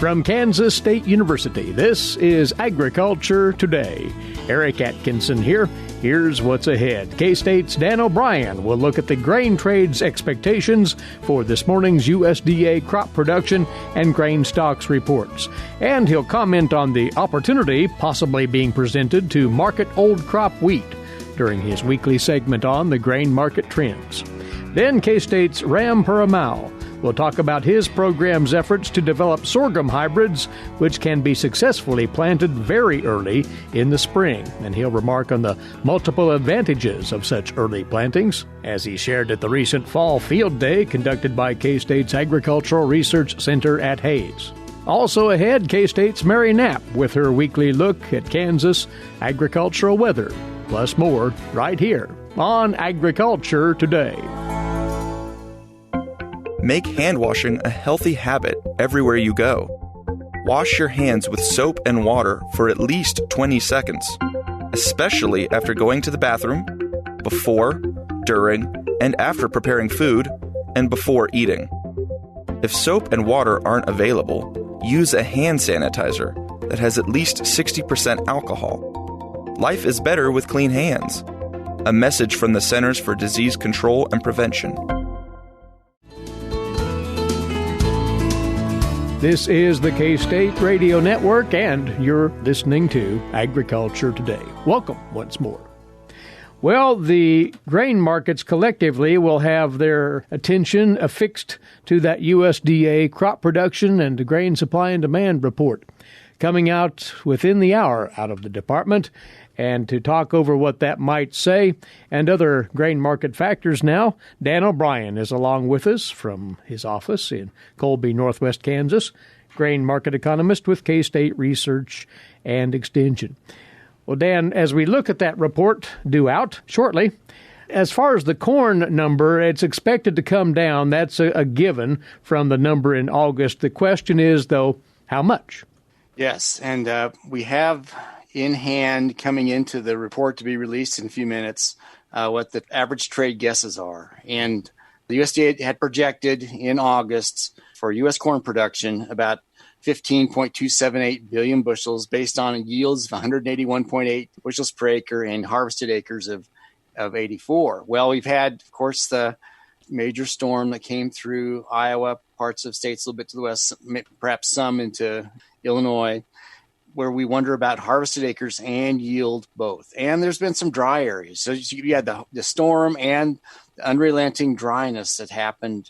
From Kansas State University, this is Agriculture Today. Eric Atkinson here. Here's what's ahead. K-State's Dan O'Brien will look at the grain trade's expectations for this morning's USDA crop production and grain stocks reports. And he'll comment on the opportunity possibly being presented to market old crop wheat during his weekly segment on the grain market trends. Then K-State's Ram Perumal will talk about his program's efforts to develop sorghum hybrids, which can be successfully planted very early in the spring. And he'll remark on the multiple advantages of such early plantings, as he shared at the recent Fall Field Day conducted by K-State's Agricultural Research Center at Hayes. Also ahead, K-State's Mary Knapp with her weekly look at Kansas agricultural weather, plus more right here on Agriculture Today. Make hand washing a healthy habit everywhere you go. Wash your hands with soap and water for at least 20 seconds, especially after going to the bathroom, before, during, and after preparing food, and before eating. If soap and water aren't available, use a hand sanitizer that has at least 60% alcohol. Life is better with clean hands. A message from the Centers for Disease Control and Prevention. This is the K-State Radio Network, and you're listening to Agriculture Today. Welcome once more. Well, the grain markets collectively will have their attention affixed to that USDA crop production and grain supply and demand report coming out within the hour out of the department. And to talk over what that might say and other grain market factors now, Dan O'Brien is along with us from his office in Colby, Northwest Kansas, grain market economist with K-State Research and Extension. Well, Dan, as we look at that report due out shortly, as far as the corn number, it's expected to come down. That's a given from the number in August. The question is, though, how much? Yes, and we have in hand coming into the report to be released in a few minutes what the average trade guesses are. And the USDA had projected in August for U.S. corn production about 15.278 billion bushels based on yields of 181.8 bushels per acre and harvested acres of 84. Well, we've had, of course, the major storm that came through Iowa, parts of states a little bit to the west, perhaps some into Illinois, where we wonder about harvested acres and yield both. And there's been some dry areas. So you had the storm and the unrelenting dryness that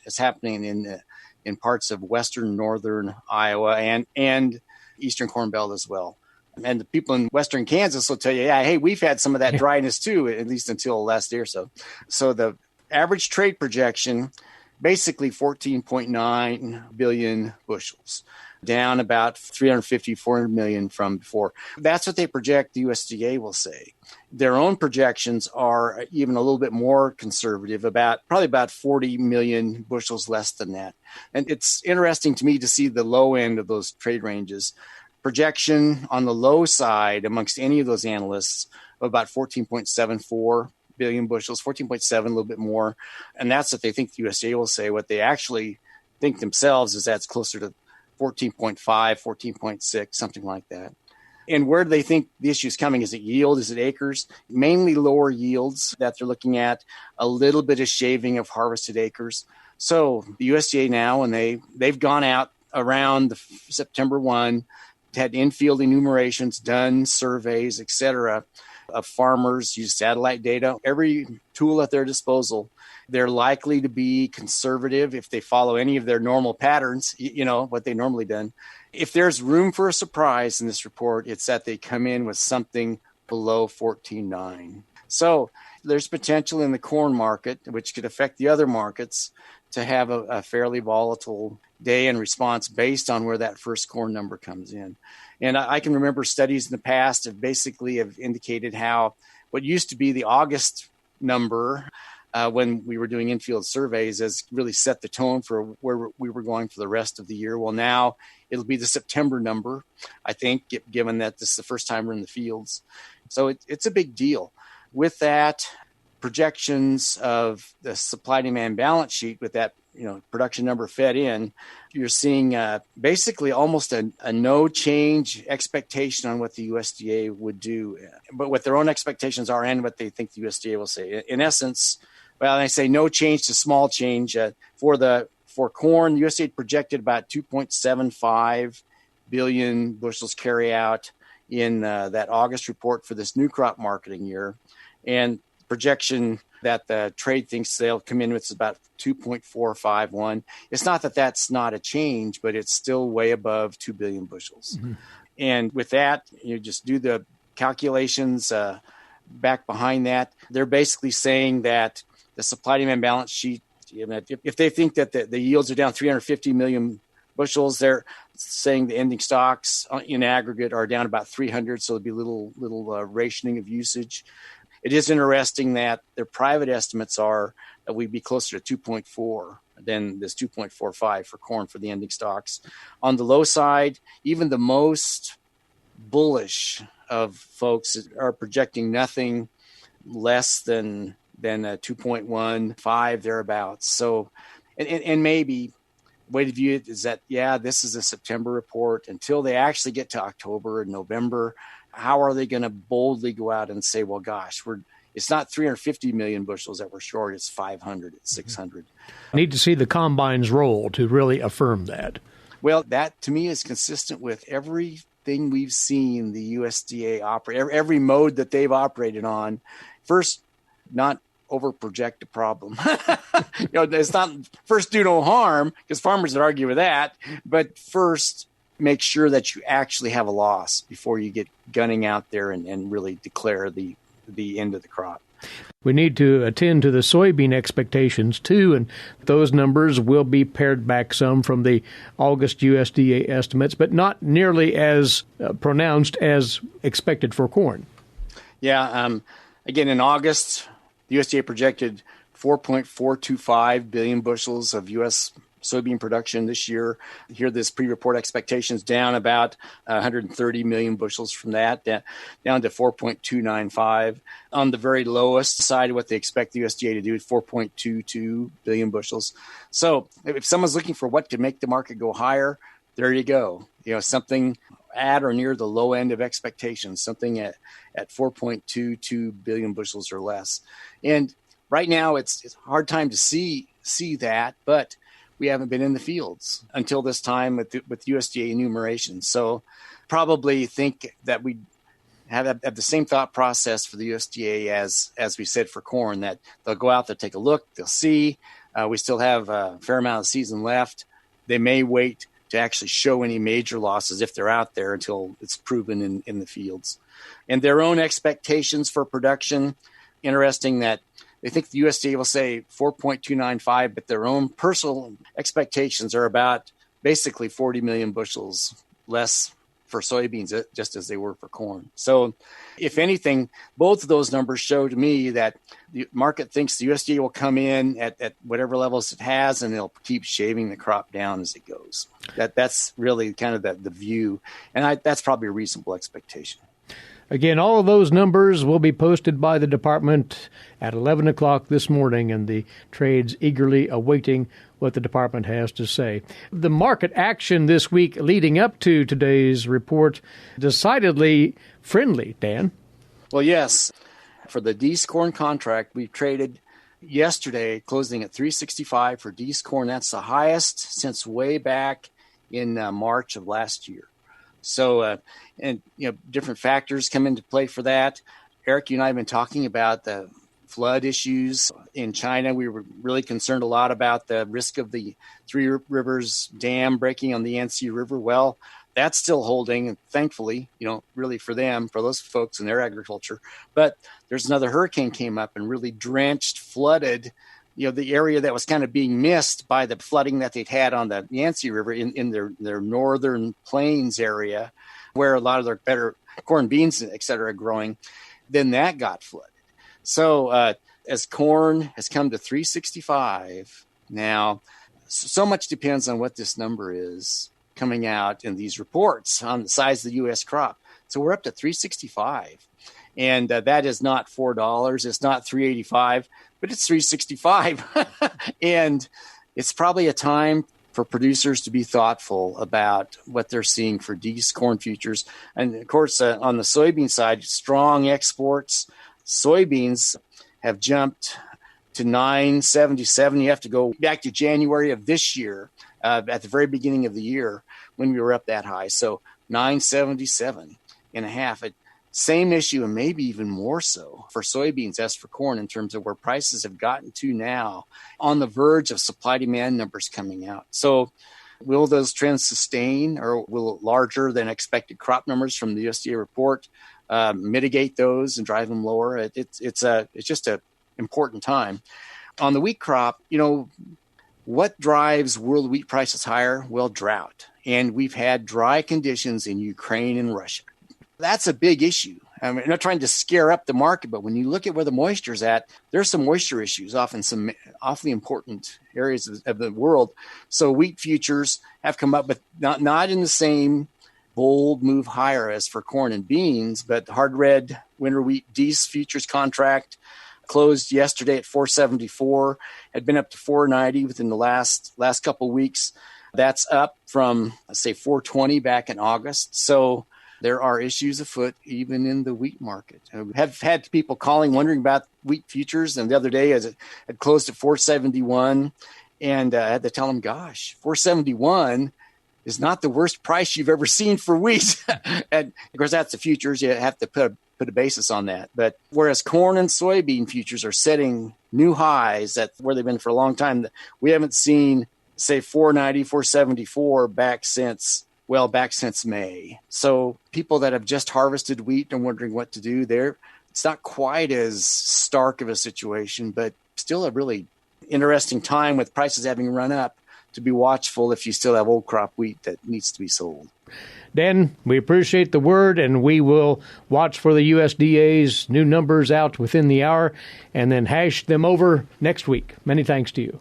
is happening in parts of western, northern Iowa and eastern Corn Belt as well. And the people in western Kansas will tell you, yeah, hey, we've had some of that dryness too, at least until last year or so. So the average trade projection, basically 14.9 billion bushels, down about 350, 400 million from before. That's what they project the USDA will say. Their own projections are even a little bit more conservative, probably about 40 million bushels less than that. And it's interesting to me to see the low end of those trade ranges. Projection on the low side amongst any of those analysts of about 14.74 billion bushels, 14.7, a little bit more. And that's what they think the USDA will say. What they actually think themselves is that's closer to 14.5, 14.6, something like that. And where do they think the issue is coming? Is it yield? Is it acres? Mainly lower yields that they're looking at, a little bit of shaving of harvested acres. So the USDA now, and they've gone out around the September 1, had in-field enumerations, done surveys, et cetera, of farmers, use satellite data, every tool at their disposal. They're likely to be conservative if they follow any of their normal patterns, what they normally done. If there's room for a surprise in this report, it's that they come in with something below 14.9. So there's potential in the corn market, which could affect the other markets, to have a fairly volatile day in response based on where that first corn number comes in. And I can remember studies in the past have indicated how what used to be the August number when we were doing infield surveys has really set the tone for where we were going for the rest of the year. Well, now it'll be the September number, I think, given that this is the first time we're in the fields. So it's a big deal. With that, projections of the supply-demand balance sheet with that production number fed in, you're seeing basically almost a no change expectation on what the USDA would do, but what their own expectations are and what they think the USDA will say. In essence, well, I say no change to small change. For corn, the USDA projected about 2.75 billion bushels carry out in that August report for this new crop marketing year. And projection that the trade thinks they'll come in with is about 2.451. It's not that that's not a change, but it's still way above 2 billion bushels. Mm-hmm. And with that, you just do the calculations back behind that. They're basically saying that the supply-demand balance sheet, if they think that the yields are down 350 million bushels, they're saying the ending stocks in aggregate are down about 300, so there'll be little rationing of usage. It is interesting that their private estimates are that we'd be closer to 2.4 than this 2.45 for corn for the ending stocks. On the low side, even the most bullish of folks are projecting nothing less than 2.15 thereabouts. So, and maybe way to view it is that, this is a September report. Until they actually get to October and November, how are they going to boldly go out and say, well, gosh, it's not 350 million bushels that we're short, it's 500, it's 600. Need to see the combines roll to really affirm that. Well, that to me is consistent with everything we've seen the USDA operate, every mode that they've operated on. First, not over-project a problem. It's not first do no harm, because farmers would argue with that, but first make sure that you actually have a loss before you get gunning out there and really declare the end of the crop. We need to attend to the soybean expectations, too, and those numbers will be pared back some from the August USDA estimates, but not nearly as pronounced as expected for corn. Yeah. Again, in August, the USDA projected 4.425 billion bushels of U.S. soybean production this year. Here, this pre-report expectations down about 130 million bushels from that, down to 4.295. On the very lowest side of what they expect the USDA to do, 4.22 billion bushels. So if someone's looking for what could make the market go higher, there you go. Something at or near the low end of expectations, something at 4.22 billion bushels or less. And right now, it's a hard time to see that, but we haven't been in the fields until this time with USDA enumeration. So probably think that we have the same thought process for the USDA as we said for corn, that they'll go out, they'll take a look, they'll see. We still have a fair amount of season left. They may wait to actually show any major losses if they're out there until it's proven in the fields. And their own expectations for production, interesting that they think the USDA will say 4.295, but their own personal expectations are about basically 40 million bushels less for soybeans, just as they were for corn. So if anything, both of those numbers show to me that the market thinks the USDA will come in at whatever levels it has, and they'll keep shaving the crop down as it goes. That's really kind of the view, and that's probably a reasonable expectation. Again, all of those numbers will be posted by the department at 11 o'clock this morning, and the trade's eagerly awaiting what the department has to say. The market action this week leading up to today's report, decidedly friendly, Dan. Well, yes. For the Dees corn contract, we traded yesterday, closing at $3.65 for Dees corn. That's the highest since way back in March of last year. So, different factors come into play for that. Eric, you and I have been talking about the flood issues in China. We were really concerned a lot about the risk of the Three Rivers Dam breaking on the Yangtze River. Well, that's still holding, and thankfully, really for them, for those folks in their agriculture. But there's another hurricane came up and really flooded the area that was kind of being missed by the flooding that they'd had on the Yangtze River in their northern plains area, where a lot of their better corn, beans, et cetera, are growing. Then that got flooded. So as corn has come to $3.65 now, so much depends on what this number is coming out in these reports on the size of the U.S. crop. So we're up to $3.65. And that is not $4. It's not $3.85, but it's $3.65. And it's probably a time for producers to be thoughtful about what they're seeing for these corn futures. And of course, on the soybean side, strong exports. Soybeans have jumped to 977. You have to go back to January of this year, at the very beginning of the year when we were up that high. So 977.5. Same issue, and maybe even more so for soybeans as for corn in terms of where prices have gotten to now, on the verge of supply-demand numbers coming out. So will those trends sustain, or will larger than expected crop numbers from the USDA report mitigate those and drive them lower? It's just an important time. On the wheat crop, what drives world wheat prices higher? Well, drought. And we've had dry conditions in Ukraine and Russia. That's a big issue. I'm not trying to scare up the market, but when you look at where the moisture is at, there's some moisture issues, often some awfully important areas of the world. So wheat futures have come up, but not in the same bold move higher as for corn and beans. But the hard red winter wheat D's futures contract closed yesterday at 474, had been up to 490 within the last couple of weeks. That's up from, let's say, 420 back in August. So there are issues afoot even in the wheat market. We have had people calling, wondering about wheat futures. And the other day, as it had closed at 471, and I had to tell them, gosh, 471 is not the worst price you've ever seen for wheat. And of course, that's the futures. You have to put a basis on that. But whereas corn and soybean futures are setting new highs at where they've been for a long time, we haven't seen, say, 490, 474 back since May. So people that have just harvested wheat and wondering what to do there, it's not quite as stark of a situation, but still a really interesting time with prices having run up to be watchful if you still have old crop wheat that needs to be sold. Dan, we appreciate the word, and we will watch for the USDA's new numbers out within the hour and then hash them over next week. Many thanks to you.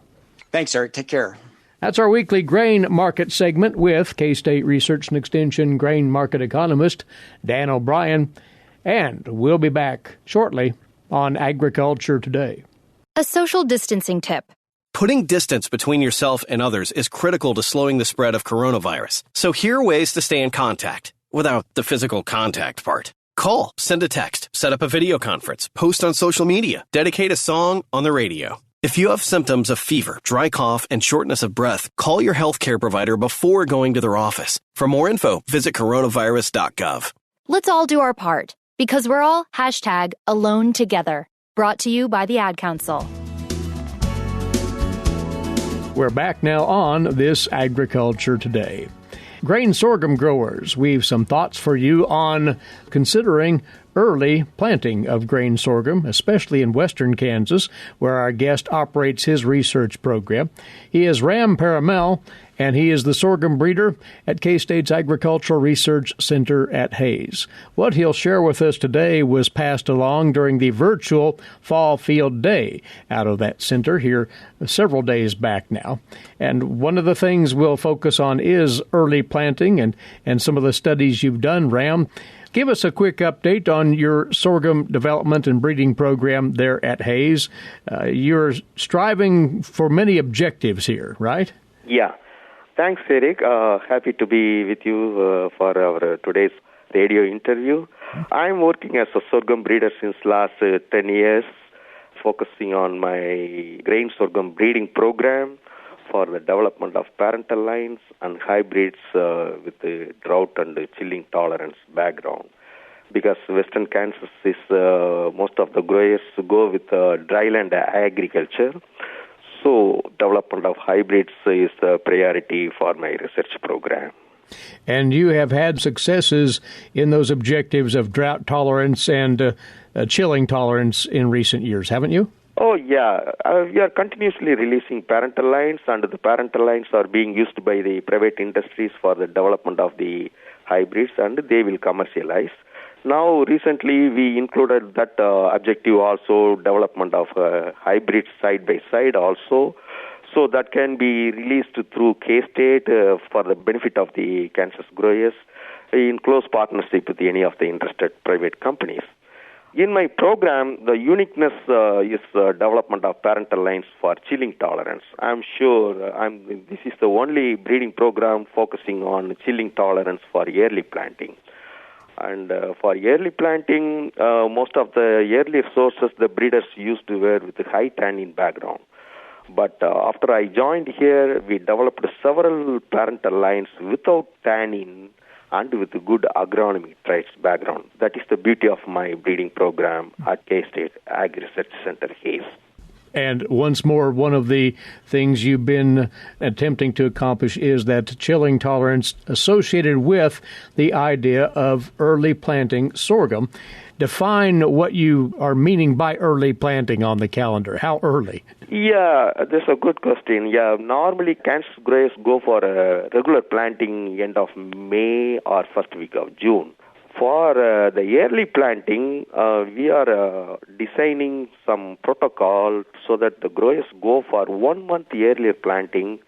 Thanks, Eric. Take care. That's our weekly grain market segment with K-State Research and Extension grain market economist Dan O'Brien. And we'll be back shortly on Agriculture Today. A social distancing tip. Putting distance between yourself and others is critical to slowing the spread of coronavirus. So here are ways to stay in contact without the physical contact part. Call, send a text, set up a video conference, post on social media, dedicate a song on the radio. If you have symptoms of fever, dry cough, and shortness of breath, call your healthcare provider before going to their office. For more info, visit coronavirus.gov. Let's all do our part, because we're all #AloneTogether. Brought to you by the Ad Council. We're back now on This Agriculture Today. Grain sorghum growers, we've some thoughts for you on considering early planting of grain sorghum, especially in western Kansas, where our guest operates his research program. He is Ram Perumal, and he is the sorghum breeder at K-State's Agricultural Research Center at Hays. What he'll share with us today was passed along during the virtual Fall Field Day out of that center here several days back now. And one of the things we'll focus on is early planting and some of the studies you've done, Ram. Give us a quick update on your sorghum development and breeding program there at Hays. You're striving for many objectives here, right? Yeah. Thanks, Eric. Happy to be with you for our today's radio interview. I'm working as a sorghum breeder since last 10 years, focusing on my grain sorghum breeding program for the development of parental lines and hybrids with the drought and the chilling tolerance background. Because Western Kansas is most of the growers go with dryland agriculture. So development of hybrids is a priority for my research program. And you have had successes in those objectives of drought tolerance and chilling tolerance in recent years, haven't you? Oh, yeah. We are continuously releasing parental lines, and the parental lines are being used by the private industries for the development of the hybrids, and they will commercialize. Now, recently, we included that objective also, development of hybrids side by side also. So that can be released through K-State for the benefit of the Kansas growers in close partnership with any of the interested private companies. In my program, the uniqueness is development of parental lines for chilling tolerance. I'm sure this is the only breeding program focusing on chilling tolerance for early planting. And for early planting, most of the earlier sources the breeders used to were with a high tannin background. But after I joined here, we developed several parental lines without tannin and with good agronomic traits background. That is the beauty of my breeding program at K-State Ag Research Center, Hayes. And once more, one of the things you've been attempting to accomplish is that chilling tolerance associated with the idea of early planting sorghum. Define what you are meaning by early planting on the calendar. How early? Yeah, that's a good question. Yeah, normally Kansas growers go for a regular planting end of May or first week of June. For the early planting, we are designing some protocol so that the growers go for 1 month earlier planting,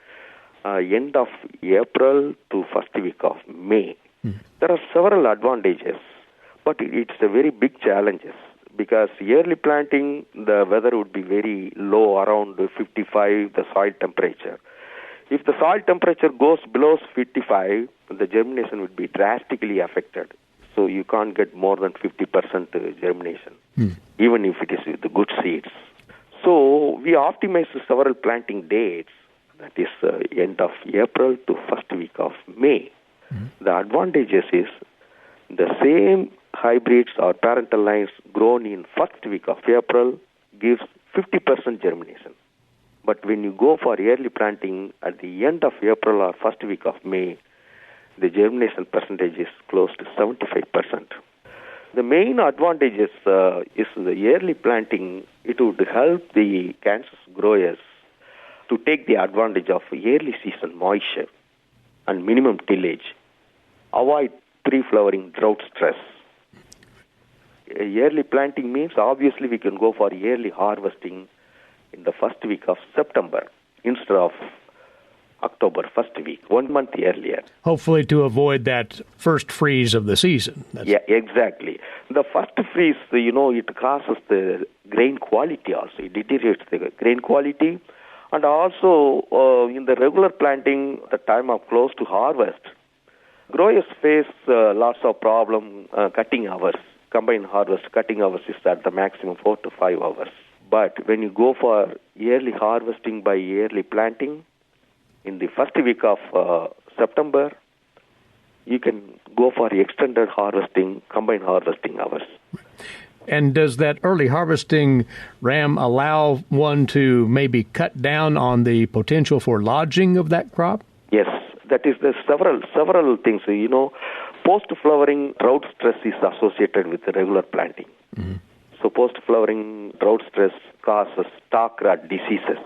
end of April to first week of May. There are several advantages, but it's a very big challenges because early planting, the weather would be very low, around 55, the soil temperature. If the soil temperature goes below 55, the germination would be drastically affected. So you can't get more than 50% germination, even if it is with the good seeds. So we optimize several planting dates, that is end of April to first week of May. The advantages is the same hybrids or parental lines grown in first week of April gives 50% germination. But when you go for early planting at the end of April or first week of May, the germination percentage is close to 75%. The main advantages is the early planting. It would help the Kansas growers to take the advantage of early season moisture and minimum tillage, avoid pre-flowering drought stress. Early planting means obviously we can go for early harvesting in the first week of September instead of October first week, 1 month earlier. Hopefully to avoid that first freeze of the season. Yeah, exactly. The first freeze, it causes the grain quality also. It deteriorates the grain quality. And also, in the regular planting, the time of close to harvest, growers face lots of problem cutting hours. Combined harvest cutting hours is at the maximum 4 to 5 hours. But when you go for early harvesting by early planting, in the first week of September, you can go for extended harvesting, combined harvesting hours. And does that early harvesting, Ram, allow one to maybe cut down on the potential for lodging of that crop? Yes, that is the several things. Post-flowering drought stress is associated with the regular planting. So post-flowering drought stress causes stalk rot diseases.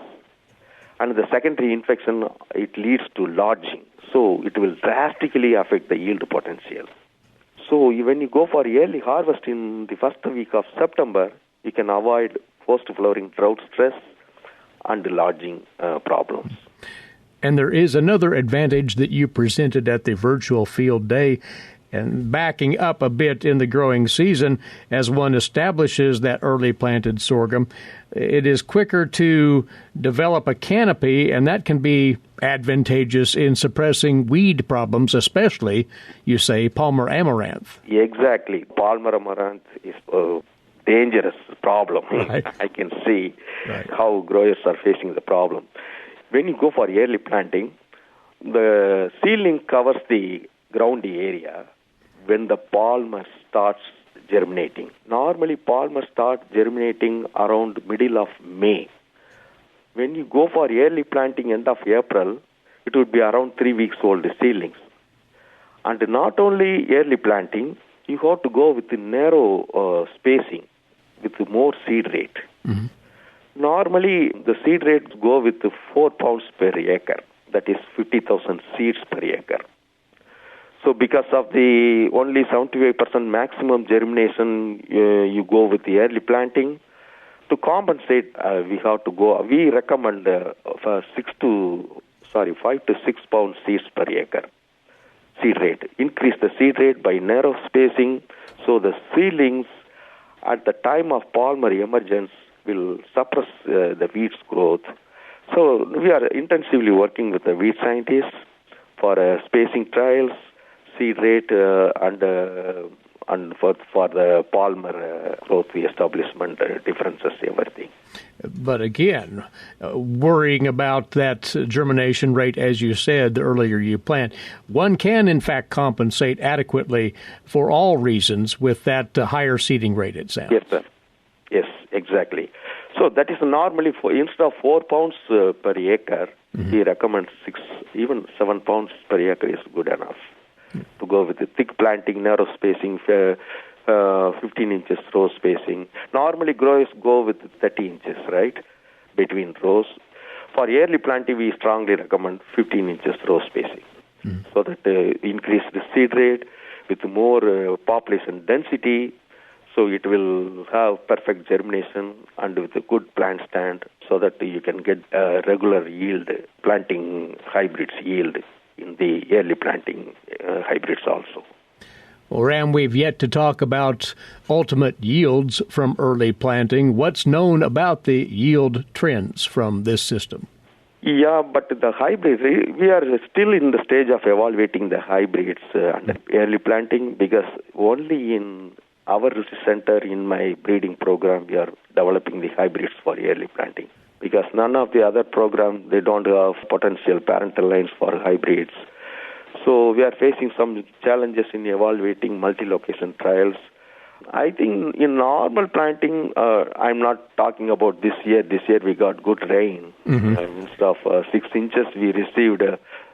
And the secondary infection, it leads to lodging. So it will drastically affect the yield potential. So when you go for early harvest in the first week of September, you can avoid post-flowering drought stress and lodging problems. And there is another advantage that you presented at the virtual field day, and backing up a bit in the growing season, as one establishes that early planted sorghum, it is quicker to develop a canopy, and that can be advantageous in suppressing weed problems, especially, you say, Palmer amaranth. Exactly. Palmer amaranth is a dangerous problem. Right. I can see how growers are facing the problem. When you go for early planting, the seedling covers the groundy area when the palmer starts germinating. Normally, palmer starts germinating around middle of May. When you go for early planting end of April, it would be around 3 weeks old seedlings. And not only early planting, you have to go with the narrow spacing with more seed rate. Normally, the seed rates go with 4 pounds per acre. That is 50,000 seeds per acre. So because of the only 75% maximum germination, you go with the early planting. To compensate, we recommend for 5 to 6 pound seeds per acre seed rate. Increase the seed rate by narrow spacing so the seedlings at the time of palmer emergence will suppress the weed's growth. So we are intensively working with the weed scientists for spacing trials, seed rate, and for the palmer growth establishment differences, everything. But again, worrying about that germination rate, as you said, the earlier you plant, one can in fact compensate adequately for all reasons with that higher seeding rate, it sounds. Yes, sir. Yes, exactly. So that is normally instead of 4 pounds per acre, we recommend 6, even 7 pounds per acre is good enough to go with the thick planting, narrow spacing, 15 inches row spacing. Normally growers go with 30 inches, right, between rows. For early planting, we strongly recommend 15 inches row spacing so that increase the seed rate with more population density. So it will have perfect germination and with a good plant stand so that you can get a regular yield, planting hybrids yield in the early planting hybrids also. Well, Ram, we've yet to talk about ultimate yields from early planting. What's known about the yield trends from this system? Yeah, but the hybrids, we are still in the stage of evaluating the hybrids under early planting because only in our research center in my breeding program, we are developing the hybrids for early planting because none of the other programs, they don't have potential parental lines for hybrids. So we are facing some challenges in evaluating multi-location trials. I think in normal planting, I'm not talking about this year. This year we got good rain. Instead of 6 inches, we received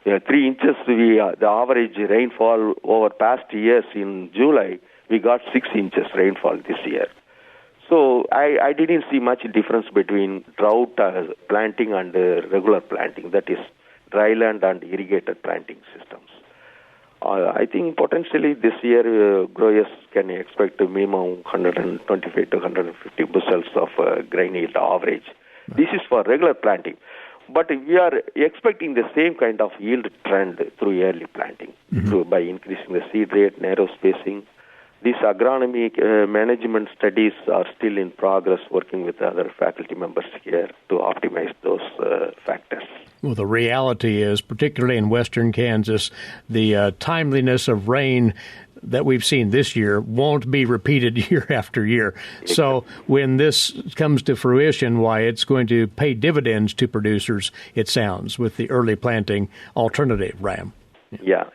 3 inches. The average rainfall over past years in July, we got 6 inches rainfall this year. So I didn't see much difference between drought planting and regular planting, that is dryland and irrigated planting systems. I think potentially this year growers can expect a minimum 125 to 150 bushels of grain yield average. This is for regular planting. But we are expecting the same kind of yield trend through early planting by increasing the seed rate, narrow spacing. These agronomy management studies are still in progress, working with other faculty members here to optimize those factors. Well, the reality is, particularly in western Kansas, the timeliness of rain that we've seen this year won't be repeated year after year. So when this comes to fruition, why it's going to pay dividends to producers, it sounds, with the early planting alternative, Ram. Yeah.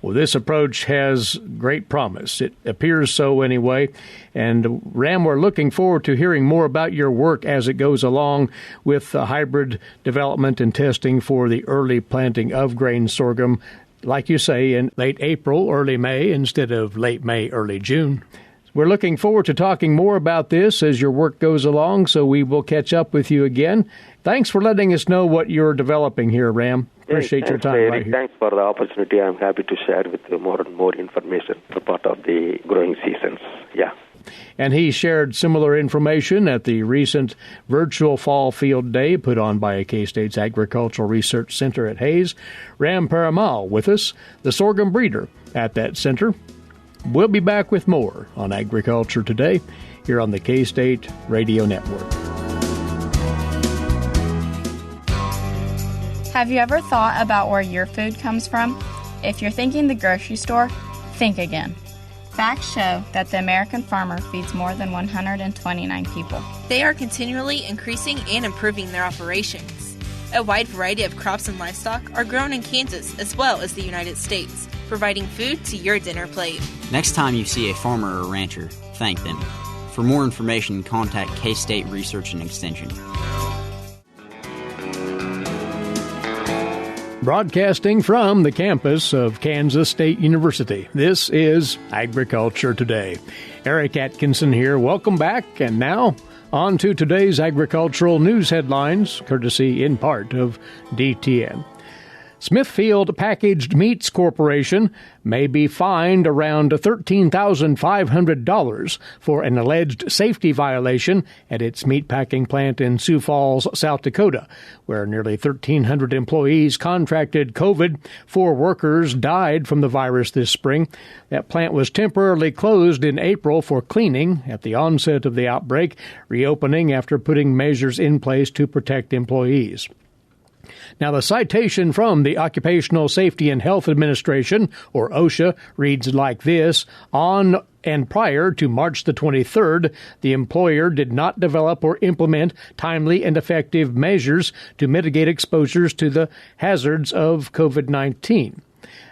Well, this approach has great promise. It appears so anyway. And Ram, we're looking forward to hearing more about your work as it goes along with hybrid development and testing for the early planting of grain sorghum, like you say, in late April, early May, instead of late May, early June. We're looking forward to talking more about this as your work goes along, so we will catch up with you again. Thanks for letting us know what you're developing here, Ram. Appreciate your time right here. Thanks for the opportunity. I'm happy to share with you more and more information for part of the growing seasons. Yeah. And he shared similar information at the recent virtual fall field day put on by K-State's Agricultural Research Center at Hayes. Ram Perumal with us, the sorghum breeder at that center. We'll be back with more on Agriculture Today here on the K-State Radio Network. Have you ever thought about where your food comes from? If you're thinking the grocery store, think again. Facts show that the American farmer feeds more than 129 people. They are continually increasing and improving their operations. A wide variety of crops and livestock are grown in Kansas as well as the United States, providing food to your dinner plate. Next time you see a farmer or rancher, thank them. For more information, contact K-State Research and Extension. Broadcasting from the campus of Kansas State University, this is Agriculture Today. Eric Atkinson here. Welcome back. And now, on to today's agricultural news headlines, courtesy in part of DTN. Smithfield Packaged Meats Corporation may be fined around $13,500 for an alleged safety violation at its meatpacking plant in Sioux Falls, South Dakota, where nearly 1,300 employees contracted COVID. 4 workers died from the virus this spring. That plant was temporarily closed in April for cleaning at the onset of the outbreak, reopening after putting measures in place to protect employees. Now, the citation from the Occupational Safety and Health Administration, or OSHA, reads like this: On and prior to March the 23rd, the employer did not develop or implement timely and effective measures to mitigate exposures to the hazards of COVID-19.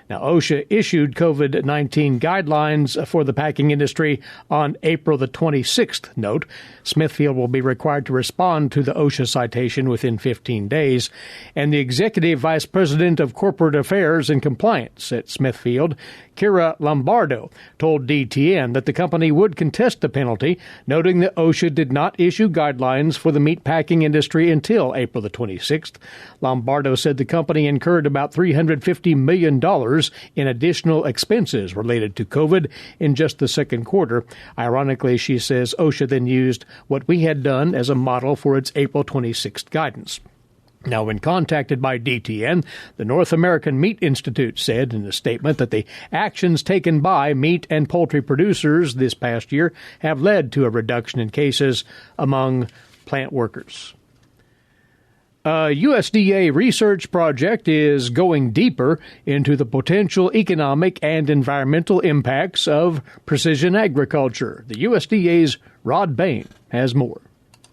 Now, OSHA issued COVID-19 guidelines for the packing industry on April the 26th. Note, Smithfield will be required to respond to the OSHA citation within 15 days. And the Executive Vice President of Corporate Affairs and Compliance at Smithfield, Kira Lombardo, told DTN that the company would contest the penalty, noting that OSHA did not issue guidelines for the meatpacking industry until April the 26th. Lombardo said the company incurred about $350 million in additional expenses related to COVID in just the second quarter. Ironically, she says OSHA then used what we had done as a model for its April 26th guidance. Now, when contacted by DTN, the North American Meat Institute said in a statement that the actions taken by meat and poultry producers this past year have led to a reduction in cases among plant workers. A USDA research project is going deeper into the potential economic and environmental impacts of precision agriculture. The USDA's Rod Bain has more.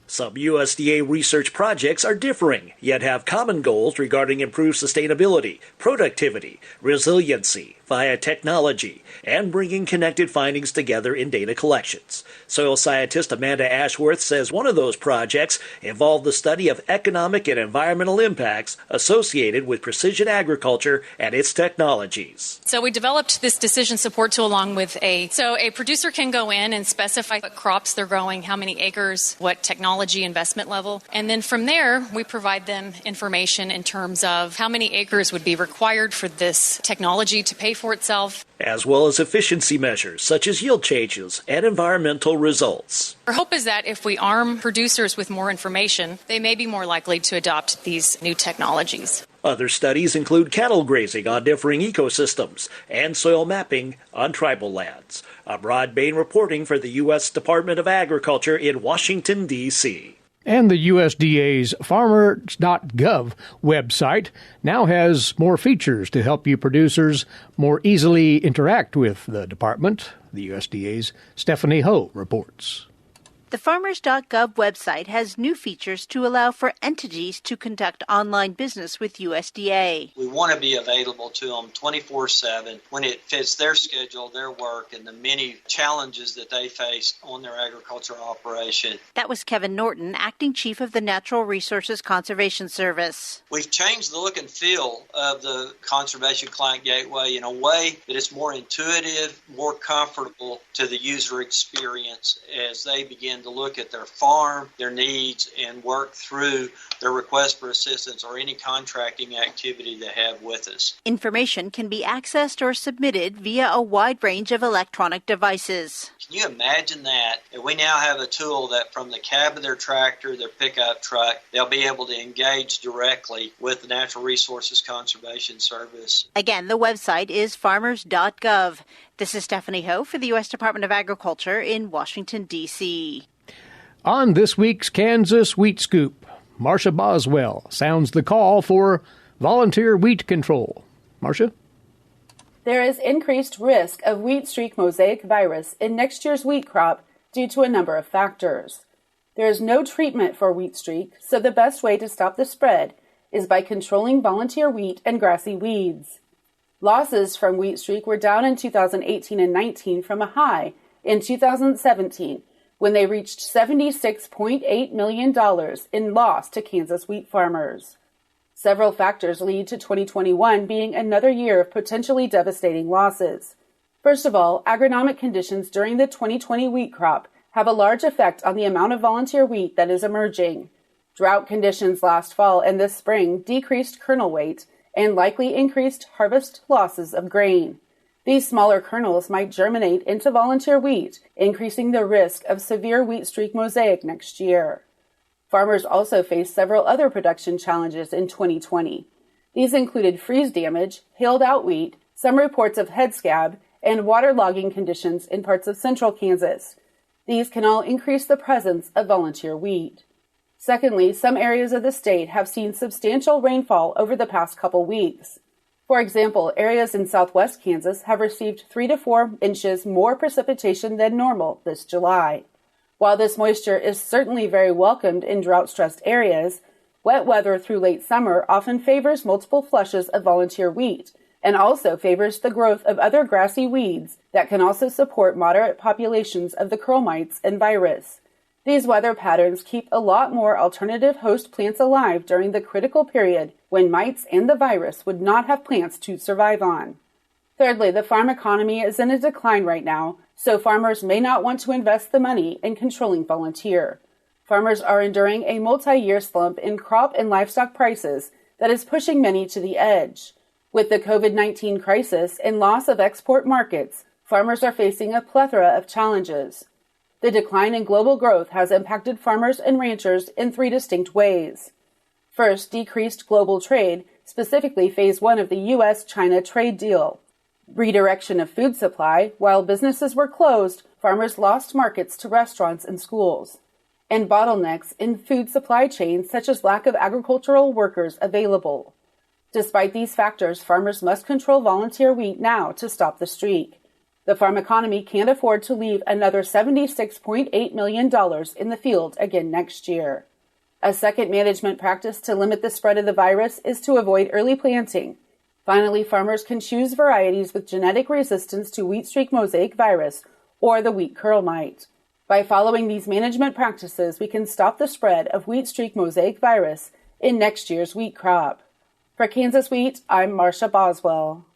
Some USDA research projects are differing, yet have common goals regarding improved sustainability, productivity, resiliency via technology, and bringing connected findings together in data collections. Soil scientist Amanda Ashworth says one of those projects involved the study of economic and environmental impacts associated with precision agriculture and its technologies. So we developed this decision support tool along with a producer can go in and specify what crops they're growing, how many acres, what technology investment level, and then from there we provide them information in terms of how many acres would be required for this technology to pay for itself, as well as efficiency measures such as yield changes and environmental results. Our hope is that if we arm producers with more information, they may be more likely to adopt these new technologies. Other studies include cattle grazing on differing ecosystems and soil mapping on tribal lands. I'm Rod Bain reporting for the U.S. Department of Agriculture in Washington, D.C. And the USDA's farmers.gov website now has more features to help you producers more easily interact with the department. The USDA's Stephanie Ho reports. The farmers.gov website has new features to allow for entities to conduct online business with USDA. We want to be available to them 24/7 when it fits their schedule, their work, and the many challenges that they face on their agricultural operation. That was Kevin Norton, acting chief of the Natural Resources Conservation Service. We've changed the look and feel of the Conservation Client Gateway in a way that it's more intuitive, more comfortable to the user experience as they begin to look at their farm, their needs, and work through their request for assistance or any contracting activity they have with us. Information can be accessed or submitted via a wide range of electronic devices. Can you imagine that? And we now have a tool that from the cab of their tractor, their pickup truck, they'll be able to engage directly with the Natural Resources Conservation Service. Again, the website is farmers.gov. This is Stephanie Ho for the U.S. Department of Agriculture in Washington, D.C. On this week's Kansas Wheat Scoop, Marcia Boswell sounds the call for volunteer wheat control. Marcia? There is increased risk of wheat streak mosaic virus in next year's wheat crop due to a number of factors. There is no treatment for wheat streak, so the best way to stop the spread is by controlling volunteer wheat and grassy weeds. Losses from wheat streak were down in 2018 and 19 from a high in 2017 when they reached $76.8 million in loss to Kansas wheat farmers. Several factors lead to 2021 being another year of potentially devastating losses. First of all, agronomic conditions during the 2020 wheat crop have a large effect on the amount of volunteer wheat that is emerging. Drought conditions last fall and this spring decreased kernel weight and likely increased harvest losses of grain. These smaller kernels might germinate into volunteer wheat, increasing the risk of severe wheat streak mosaic next year. Farmers also faced several other production challenges in 2020. These included freeze damage, hailed-out wheat, some reports of head scab, and waterlogging conditions in parts of central Kansas. These can all increase the presence of volunteer wheat. Secondly, some areas of the state have seen substantial rainfall over the past couple weeks. For example, areas in southwest Kansas have received 3 to 4 inches more precipitation than normal this July. While this moisture is certainly very welcomed in drought-stressed areas, wet weather through late summer often favors multiple flushes of volunteer wheat and also favors the growth of other grassy weeds that can also support moderate populations of the curl mites and virus. These weather patterns keep a lot more alternative host plants alive during the critical period when mites and the virus would not have plants to survive on. Thirdly, the farm economy is in a decline right now, so farmers may not want to invest the money in controlling volunteer. Farmers are enduring a multi-year slump in crop and livestock prices that is pushing many to the edge. With the COVID-19 crisis and loss of export markets, farmers are facing a plethora of challenges. The decline in global growth has impacted farmers and ranchers in 3 distinct ways. First, decreased global trade, specifically Phase 1 of the U.S.-China trade deal. Redirection of food supply. While businesses were closed, farmers lost markets to restaurants and schools. And bottlenecks in food supply chains, such as lack of agricultural workers available. Despite these factors, farmers must control volunteer wheat now to stop the streak. The farm economy can't afford to leave another $76.8 million in the field again next year. A second management practice to limit the spread of the virus is to avoid early planting. Finally, farmers can choose varieties with genetic resistance to wheat streak mosaic virus or the wheat curl mite. By following these management practices, we can stop the spread of wheat streak mosaic virus in next year's wheat crop. For Kansas Wheat, I'm Marcia Boswell.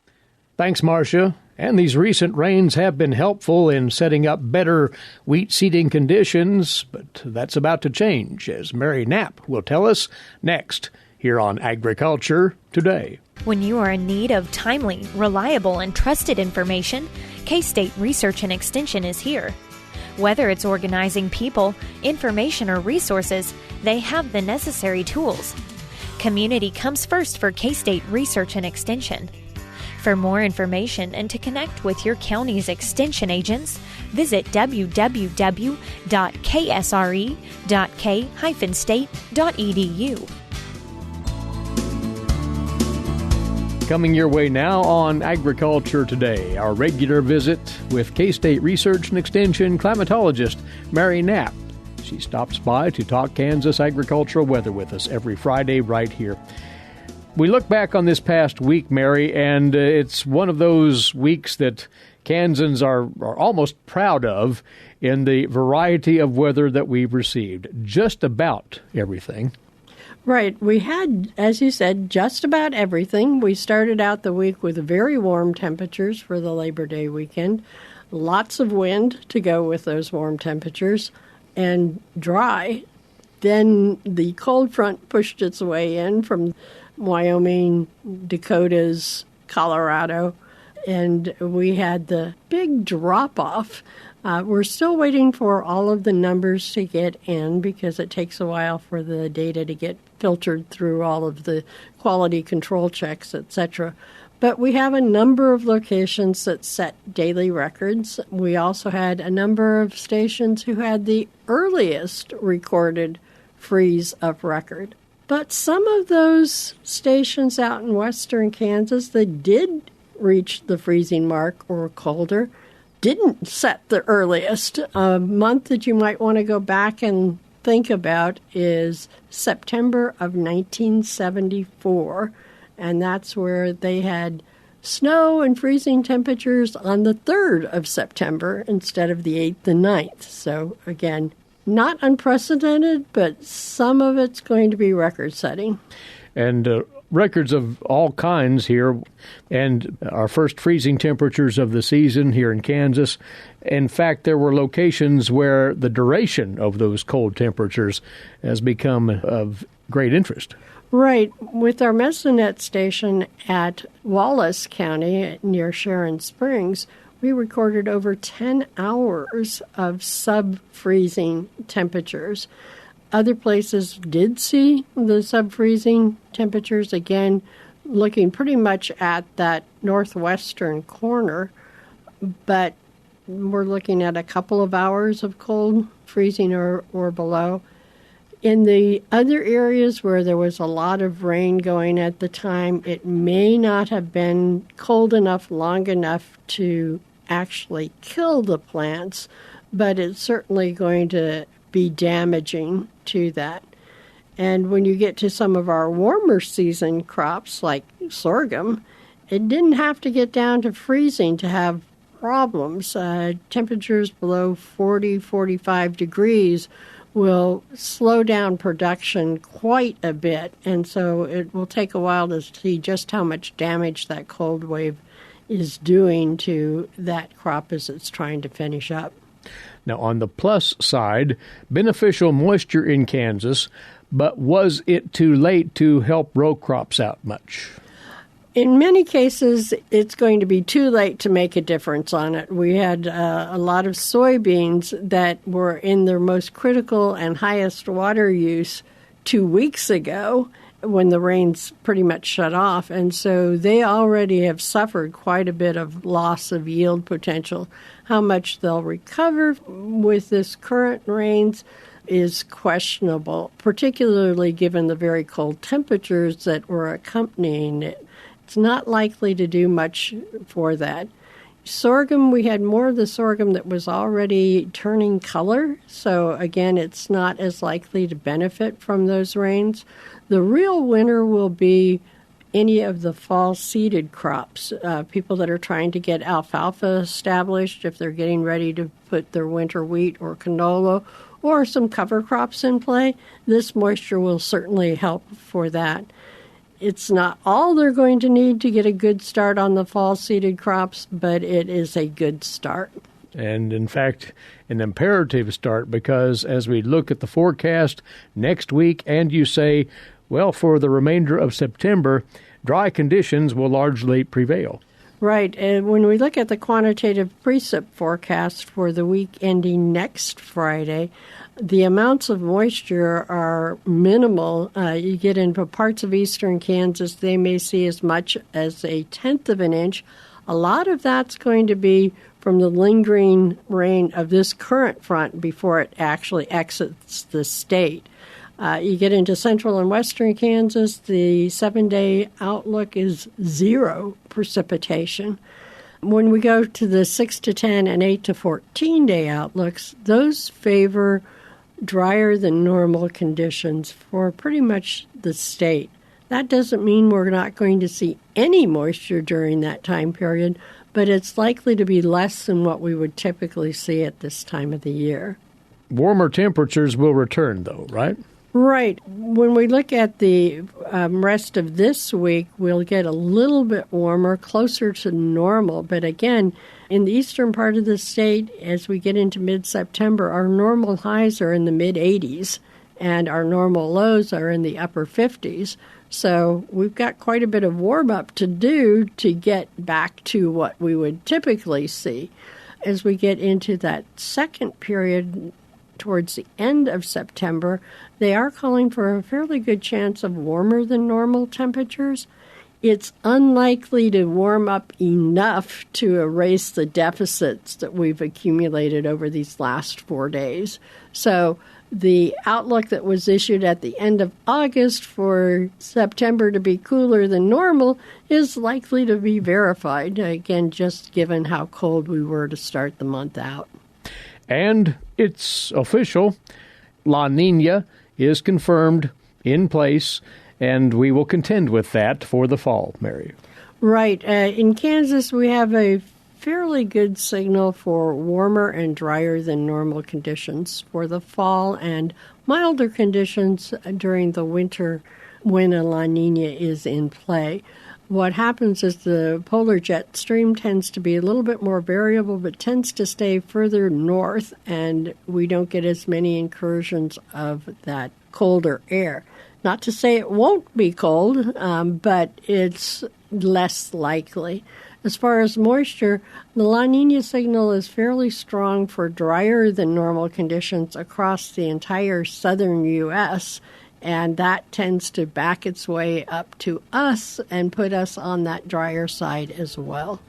Thanks, Marcia. And these recent rains have been helpful in setting up better wheat seeding conditions, but that's about to change, as Mary Knapp will tell us next here on Agriculture Today. When you are in need of timely, reliable, and trusted information, K-State Research and Extension is here. Whether it's organizing people, information, or resources, they have the necessary tools. Community comes first for K-State Research and Extension. For more information and to connect with your county's extension agents, visit www.ksre.k-state.edu. Coming your way now on Agriculture Today, our regular visit with K-State Research and Extension climatologist Mary Knapp. She stops by to talk Kansas agricultural weather with us every Friday right here. We look back on this past week, Mary, and it's one of those weeks that Kansans are almost proud of in the variety of weather that we've received. Just about everything. Right. We had, as you said, just about everything. We started out the week with very warm temperatures for the Labor Day weekend. Lots of wind to go with those warm temperatures and dry. Then the cold front pushed its way in from Wyoming, Dakotas, Colorado, and we had the big drop-off. We're still waiting for all of the numbers to get in because it takes a while for the data to get filtered through all of the quality control checks, etc. But we have a number of locations that set daily records. We also had a number of stations who had the earliest recorded freeze of record. But some of those stations out in western Kansas that did reach the freezing mark or colder didn't set the earliest. A month that you might want to go back and think about is September of 1974, and that's where they had snow and freezing temperatures on the 3rd of September instead of the 8th and 9th. So, again, not unprecedented, but some of it's going to be record-setting. And records of all kinds here, and our first freezing temperatures of the season here in Kansas. In fact, there were locations where the duration of those cold temperatures has become of great interest. Right. With our Mesonet station at Wallace County near Sharon Springs, we recorded over 10 hours of sub-freezing temperatures. Other places did see the sub-freezing temperatures, again, looking pretty much at that northwestern corner, but we're looking at a couple of hours of cold, freezing or below. In the other areas where there was a lot of rain going at the time, it may not have been cold enough, long enough to actually kill the plants, but it's certainly going to be damaging to that. And when you get to some of our warmer season crops like sorghum, it didn't have to get down to freezing to have problems. Temperatures below 40, 45 degrees will slow down production quite a bit, and so it will take a while to see just how much damage that cold wave is doing to that crop as it's trying to finish up. Now, on the plus side, beneficial moisture in Kansas, but was it too late to help row crops out much? In many cases, it's going to be too late to make a difference on it. We had a lot of soybeans that were in their most critical and highest water use 2 weeks ago when the rains pretty much shut off. And so they already have suffered quite a bit of loss of yield potential. How much they'll recover with this current rains is questionable, particularly given the very cold temperatures that were accompanying it. It's not likely to do much for that. Sorghum, we had more of the sorghum that was already turning color, so again, it's not as likely to benefit from those rains. The real winner will be any of the fall seeded crops, people that are trying to get alfalfa established, if they're getting ready to put their winter wheat or canola or some cover crops in play. This moisture will certainly help for that. It's not all they're going to need to get a good start on the fall seeded crops, but it is a good start. And in fact, an imperative start, because as we look at the forecast next week and you say, well, for the remainder of September, dry conditions will largely prevail. Right. And when we look at the quantitative precip forecast for the week ending next Friday, the amounts of moisture are minimal. You get into parts of eastern Kansas, they may see as much as 1/10 of an inch. A lot of that's going to be from the lingering rain of this current front before it actually exits the state. You get into central and western Kansas, the 7-day outlook is 0 precipitation. When we go to the 6 to 10 and 8 to 14-day outlooks, those favor drier than normal conditions for pretty much the state. That doesn't mean we're not going to see any moisture during that time period, but it's likely to be less than what we would typically see at this time of the year. Warmer temperatures will return, though, right? Right. When we look at the rest of this week, we'll get a little bit warmer, closer to normal. But again, in the eastern part of the state, as we get into mid-September, our normal highs are in the mid-80s, and our normal lows are in the upper 50s. So we've got quite a bit of warm-up to do to get back to what we would typically see. As we get into that second period, towards the end of September, they are calling for a fairly good chance of warmer than normal temperatures. It's unlikely to warm up enough to erase the deficits that we've accumulated over these last 4 days. So the outlook that was issued at the end of August for September to be cooler than normal is likely to be verified, again, just given how cold we were to start the month out. And it's official. La Niña is confirmed in place, and we will contend with that for the fall, Mary. Right. In Kansas, we have a fairly good signal for warmer and drier than normal conditions for the fall and milder conditions during the winter when a La Niña is in play. What happens is the polar jet stream tends to be a little bit more variable, but tends to stay further north, and we don't get as many incursions of that colder air. Not to say it won't be cold, but it's less likely. As far as moisture, the La Nina signal is fairly strong for drier than normal conditions across the entire southern U.S., and that tends to back its way up to us and put us on that drier side as well.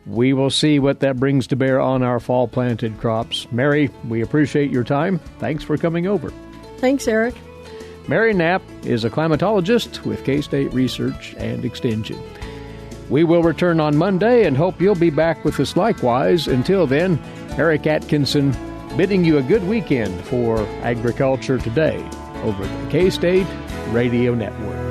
We will see what that brings to bear on our fall-planted crops. Mary, we appreciate your time. Thanks for coming over. Thanks, Eric. Mary Knapp is a climatologist with K-State Research and Extension. We will return on Monday and hope you'll be back with us likewise. Until then, Eric Atkinson bidding you a good weekend for Agriculture Today over the K-State Radio Network.